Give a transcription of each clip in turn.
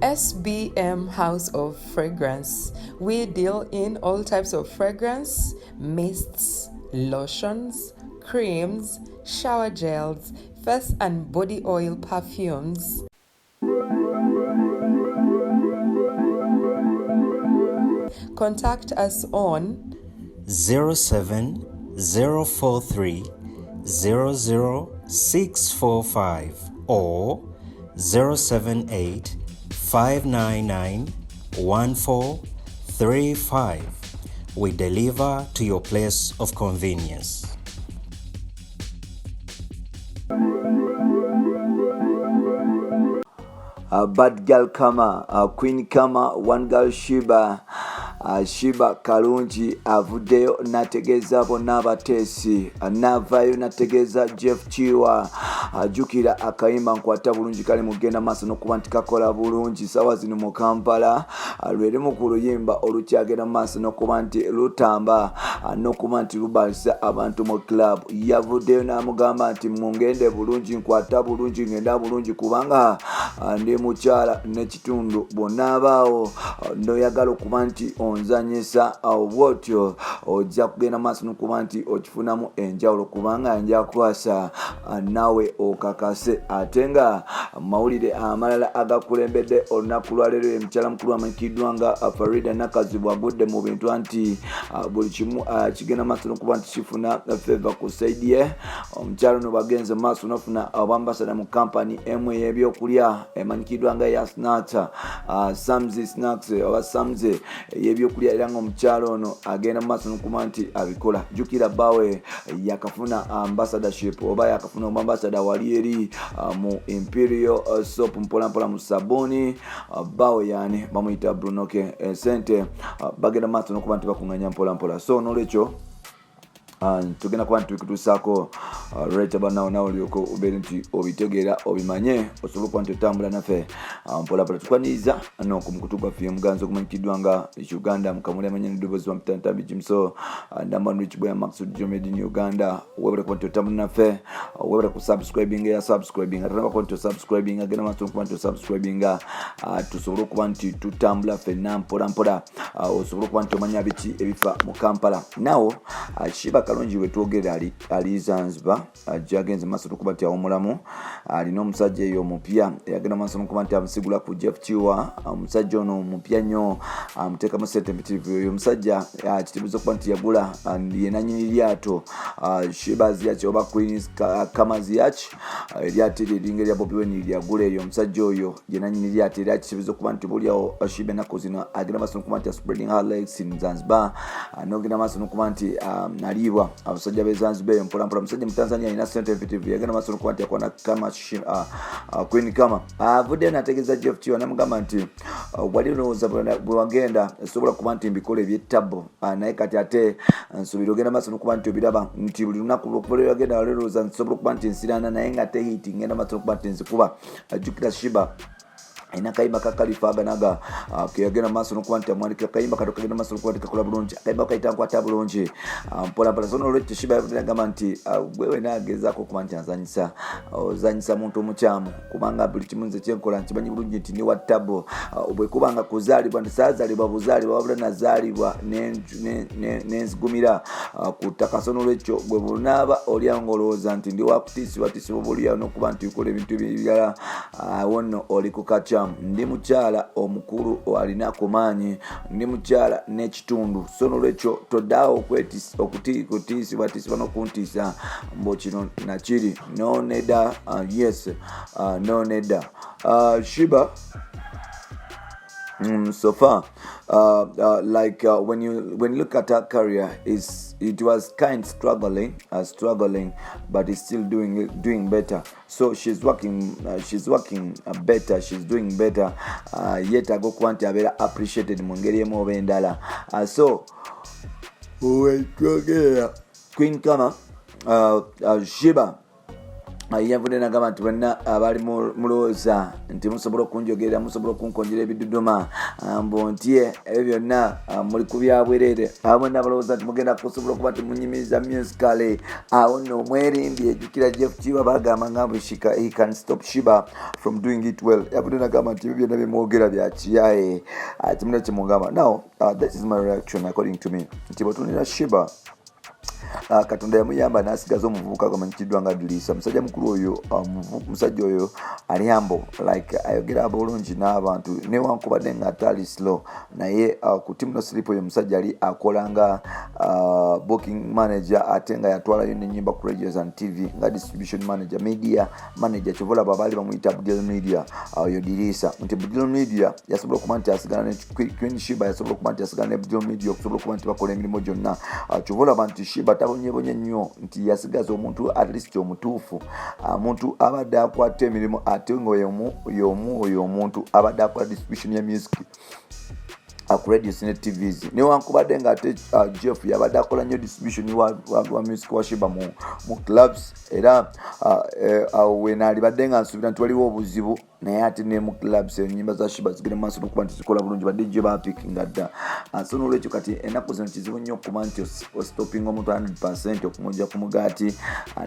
SBM House of Fragrance. We deal in all types of fragrance, mists, lotions, creams, shower gels, face and body oil perfumes. Contact us on 07043 00645 or 078 599 1435. We deliver to your place of convenience. Bad girl Kama, Queen Kama, one girl Sheebah Karungi avuddeyo nategeeza bonna abateesi navayo nategeeza Jeff Kiwa ajukira akayimba nkwata bulungi kali mugenda maaso n'okuba nti kakola bulungi sawa zino mu Kampala lwerimu ku luyimba olukyagenda maaso n'okuba nti lutamba n'okuba nti lubalisa abantu mu club. Yavuddeyo n'amugamba nti mungende bulungi nkwata bulungi ngenda bulungi kubanga ndi mukyala n'ekitundu bonna abaawo n'oyagala okuba nti onzanyisa bwotyo ojja kugenda maaso n'okuba nti okifunamu enjawulo kubanga nja kwasa nawe okakase. Ate nga mawulire amalala agakulembedde olunaku lwaleero emukyala mukulu amanyikiddwa nga Faridah Nakazibwe Agudde Mubintu nti buli kimu kigenda maaso n'okuba nti kifuna favor ku saidi ye. Omukyala ono bagenze maaso n'ofuna obwambasada mu kampani emu ey'ebyokulya emanyikiddwa nga ya snacks, Sam's snacks oba Sam's ey'ebyokulya era ng'omukyala ono agenda maaso n'okuba nti abikola. Jukira bawe yakafuna ambassadorship oba yakafuna ambassador wali eri mu Imperial soap mpola mpola mu sabuni bawe yani bamuyita Brunoke sente bagenda maaso n'okuba nti bakunganya mpola mpola. So n'olwekyo tugenda kuba ntukutuusaako right about now nawe olyoko ubeere nti obitegeera obimanye osobola okuba nti otambula naffe mpola tukwaniriza n'okumukutu gwaffe omuganzi okumanyikiddwa nga Uganda Mukamooli amanya n'eddoboozi wa Mutantambi Jimso Ndaman Rich Boy Maxud Jomedi in Uganda. Webale kuba nti otambula naffe, webale ku subscribing ya subscribing atanaba kuba nti subscribing agenda maaso okuba nti subscribing tusobole okuba nti tutambula ffenna mpola mpola osobola okuba nti omanya biki ebifa mu Kampala. Now Sheebah Karungi wetwogera ali Zanzibar agenze maaso n'okuba nti awomulamu alina omusajja eyo omupya yagenda maaso n'okuba nti amusigula ku Jeff Kiwa. Omusajja ono omupya nnyo amuteekamu sente mpitirivu. Oyo omusajja kitegeeza okuba nti yagula ye nannyini lyato Sheebah Ziyach oba Queen Kama Ziyach eryato eringa erya Bobi Wine lyagula. Eyo omusajja oyo ye nannyini lyato era kitegeeza okuba nti bulyawo Sheebah ennaku zino agenda maaso n'okuba nti spreading her legs in Zanzibar n'ogenda maaso n'okuba nti alibwa abasajja be Zanzibar mpola mpola. Musajja mu Tanzania alina sente mpitirivu yagenda maaso n'okuba nti akwana Kama Queen Kama avudde nategeeza Jeff Kiwa namugamba nti wali olowooza bwe wagenda sobola kuba nti mbikola eby'ettabo naye kati ate nsuubira ogenda maaso n'okuba nti obiraba nti buli lunaku lwokuba yagenda wali olowooza nsobola okuba nti nsiraana naye nga tehiti ngenda maaso n'okuba nti nzikuba. Ajjukira Sheebah ina kayimba kakalifaganaga keyagenda maaso n'okuba nti amwandika kayimba kato kagenda maaso n'okuba nti kakola bulungi akayimba kayita nkwata bulungi mpola mpola. So n'olwekyo Sheebah yagamba nti gwewe naagezaako okuba nti ozanyisa muntu omukyamu kubanga buli kimu nze kyenkola nkimanyi bulungi nti ndi wa ttabo bwe kubanga kuzaalibwa nti saazaalibwa buzaalibwa wabula nazaalibwa nenzigumira ku ttaka. So n'olwekyo bwe bunaaba olyawo ng'olowooza nti ndi wakutiisibwa tiisibwa bulyawo n'okuba nti ukola ebintu ebirala wonno oli ku kaca ndi mukyala omukulu alina kumaanyi ndi mukyala n'ekitundu. So n'olwekyo toddaawo okutiisibwa n'okuntiisa mbu kino nakiri no nedda. Yes no nedda. Sheebah so far when you look at her career it was kind struggling but it's still doing better. So she's working better, she's doing better yet ago kwanti abera appreciated mu ngeri emu oba endala. So Queen Kama Sheebah yavudde n'agamba nti bonna abali mulowooza nti musobola okunjogerera musobola okunkonjera ebiduduma mbu nti ebyo byonna muli ku byabwerere abo n'abalowooza nti mugenda kusobola okuba nti munyumiriza musically awo nno omwerimbi ejjukira Jeff Kiwa bagamba ngambu he can stop Sheebah from doing it well. Yavudde n'agamba nti ebyo byonna byemwogera bya kiyaye kimuna kyemugamba. Now that is my reaction according to me nti bwetunira Sheebah Katonda yamuyamba n'asigaza omuvubuka amanyikiddwa nga Dilisa. Musajja mukulu oyo musajja oyo ali humble like ayogera bulungi n'abantu newankubadde nga atali slow naye ku timu no slip oyo musajja ali akola nga booking manager ate nga yatwalayo n'ennyimba ku radios and TV nga distribution manager media manager kivola babali bamuyita Budil Media oyo Dilisa nti Budil Media yasobola okuba nti asigana ne Queen Sheebah yasobola okuba nti asigana ne Budil Media okusobola okuba nti bakola emirimu gyonna kivola abantu Sheebah tabonyebonye nnyo nti yasigaza omuntu at least omutuufu omuntu abadde akwata emirimu ate oyo omuntu abadde akola distribution ya music ku radios ne TVs newankubadde nga ate Jeff yabadde akola nnyo distribution wa music wa Sheebah mu clubs era wenaalibadde nga nsuubira nti waliwo obuzibu naye ate ne mu clubs ennyimba za Sheebah zigenda maaso n'okuba nti zikola bulungi badde gye bapikinga dda so n'olwekyo kati ennaku zino kizibu nnyo okuba nti ostopinga omuntu 100% okumujja ku mugaati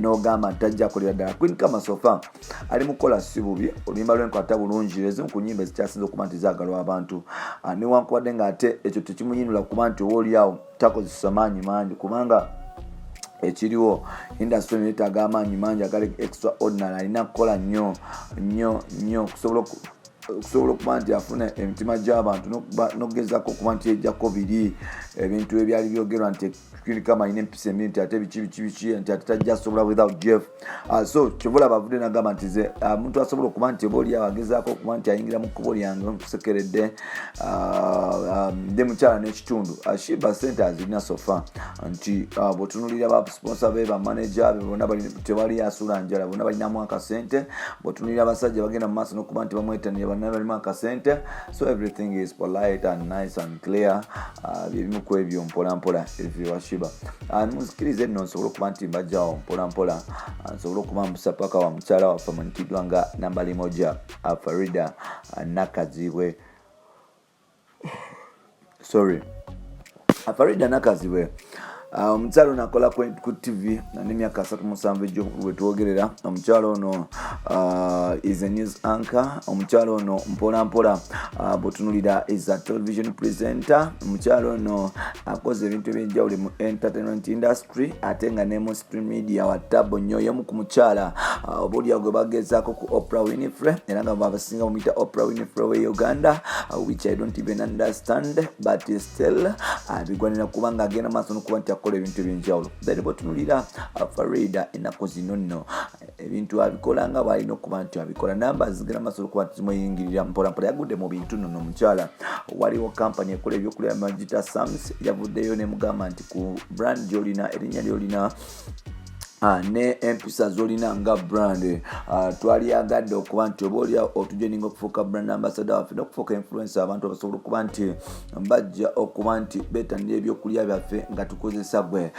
n'ogamba nti tajja akolera ddala. Queen Kamasofa ali mu kukola si bubi oluyimba lwenkwata bulungi ezimu ku nnyimba ezikyasinza okuba nti zaagalwa abantu newankubadde nga ate ekyo tekimunyinula kuba nti oba oliawo takozesa maanyi mangi kubanga ekiriwo industry neetaaga amaanyi mangi agali extraordinary alina kukola nnyo okusobola okuba nti afuna emitima gy'abantu n'okugezako okuba nti ejjako biri ebintu ebyali byogerwa nti kama ine empisa embiri nti ate biki nti ate tajja asobola without Jeff so kivula bavudde n'agamba nti ze omuntu asobola okuba nti oba oli agezaako okuba nti ayingira mu kkubo lyange omusekeredde nde mukyala n'ekitundu Sheebah Center azirina sofa nti bw'otunulira basponsor be bamanager be bonna tewali asuula njala bonna balinamu akasente bw'otunulira abasajja bagenda mu maaso n'okuba nti bamwetanira bonna balimu akasente so everything is polite and nice and clear byebimu ku ebyo mpolampola ebyo wa Sheebah muzikirize nno nsobola okuba nti mbajjawo mpolampola nsobola okuba mbusa paka wa mukyala waffe amanyikiddwa nga nambali moja Faridah Nakazibwe Faridah Nakazibwe omukyalo ono akola ku TV n'emyaka 37 egyo wetwogerera omukyalo ono is a news anchor omukyalo ono mpolampola bwetunulira is a television presenter omukyalo ono akoze ebintu ebyenjawulo mu entertainment industry ate nga ne mu stream media watabo nnyo yomu ku mukyala obuulya gwe bagezaako ku Oprah Winfrey era nga babasinga mumuyita Oprah Winfrey we Uganda which I don't even understand but still bigwanira kubanga agenda maaso n'okuba nti akola ebintu ebyenjawulo then bwetunulira Faridah ennaku zino nno ebintu abikola nga bwalina okuba nti abikola namba zigenda maaso n'okuba nti zimuyingirira mpolampola yagudde mu bintu nno omukyala waliwo kampani ekola ebyokulya magita Sams yavuddeyo nemugamba nti ku brand gy'olina erinnya ly'olina ne empisa zolina nga brand twaliyagadde okuba nti oba oli otujeninga okufuuka brand ambassador waffe n'okufuuka influencer abantu abasobola okuba nti bajja okuba nti beetanira ebyokulya byaffe nga tukozesa gwe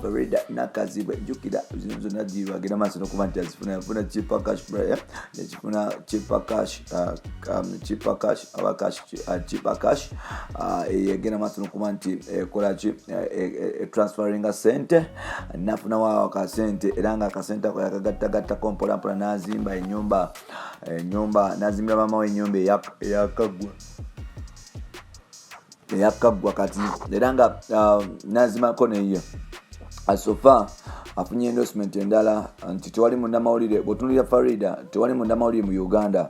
Faridah Nakazibwe jjukira zino zonna gibagenda maaso n'okuba nti azifuna yafuna cheaper cash nekifuna cheaper cash yegenda maaso n'okuba nti ekolaki transferinga sente nafunawo akasente era nga akasente ako yakagattagattako mpolampola n'azimba ennyumba n'azimbira maama ennyumba eyakaggwa kati era nga n'azimako neye asofa afunye endorsement endala nti tewali munnamawulire bw'otunulira Faridah tewali munnamawulire mu Uganda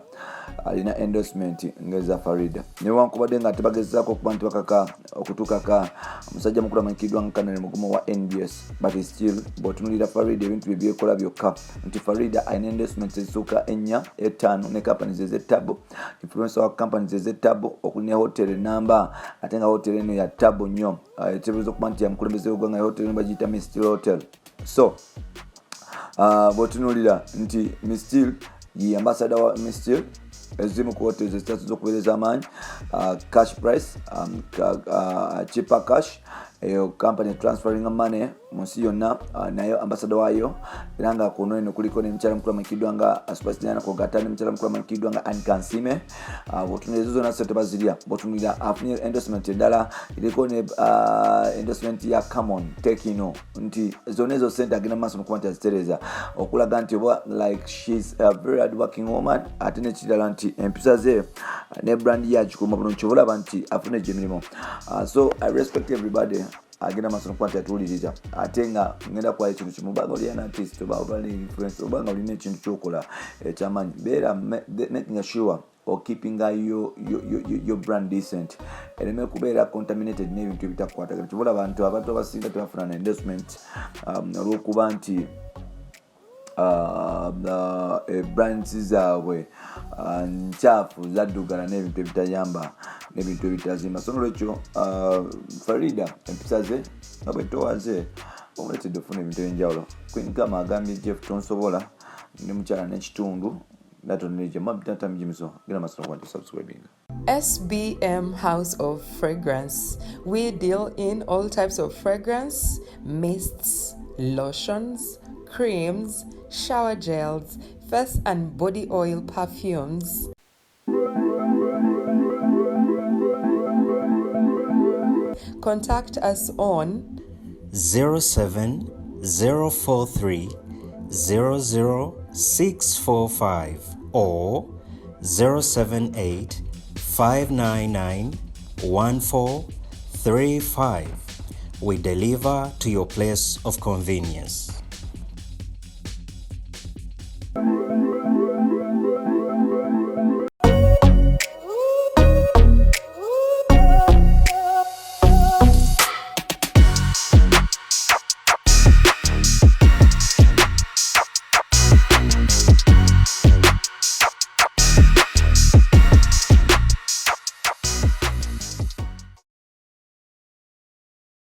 alina endorsement ngeza Faridah newankubadde nga tebagezaako okuba nti bakaka okutukaka omusajja mukulu amanyikiddwa nga kanale mugumu wa NBS but still bw'otunulira Faridah ebintu bye byekola byokka nti Faridah alina endorsement ezisooka 4 5 ne companies ez'ettabo influencer wa companies ez'ettabo okuli ne hotel namba ate nga hotel eno ya ttabo nnyo etegeeza okuba nti yamukulembeze w'eggwanga hotel bagiyita Mistil Hotel so bw'otunulira nti Mistil ye ambassador wa Mistil ezimu ku hotels ezitatu z'okubeereza amaanyi cash price cheaper cash company transferring money munsi yonna nayo ambassador wayo era nga kuno eno kuliko n'emikyala mukulu amanyikiddwa nga Superstar Kogata n'emikyala mukulu amanyikiddwa nga Kansime bw'otunulira ezo zonna sente bazirya bw'otunulira afunye endorsement eddala iriko ne endorsement ya Common Tekino nti zonna ezo sente agenda maaso nokuba nti azitereza okulaga nti oba like she's a very hard working woman ate nekirala nti empisa ze ne brand yakikuma bulungi obulaba nti afune gyemirimu so I respect everybody agenda maaso nokuba nti atuwuliriza ate nga ngenda kuwayo ekintu kimu obanga oli an artist oba oli influence obanga olina ekintu kyokola ekyamanyi beera making sure or keeping your brand decent eleme kubeera contaminated n'ebintu ebitakwatagana kibola abantu abasinga tebafuna na endorsement olw'okuba nti brands zaabwe nkyafu zaddugala n'ebintu ebitayamba n'ebintu ebitazimba so nolwekyo Farida empisa ze nga bwetowaze omuletedde ofuna ebintu ebyenjawulo Queen Kama agambye Jeff tonsobola ne mukyala n'ekitundu SBM House of Fragrance. We deal in all types of fragrance, mists, lotions, creams, shower gels, face and body oil perfumes. Contact us on 07043 00645 or 078 599 1435. We deliver to your place of convenience.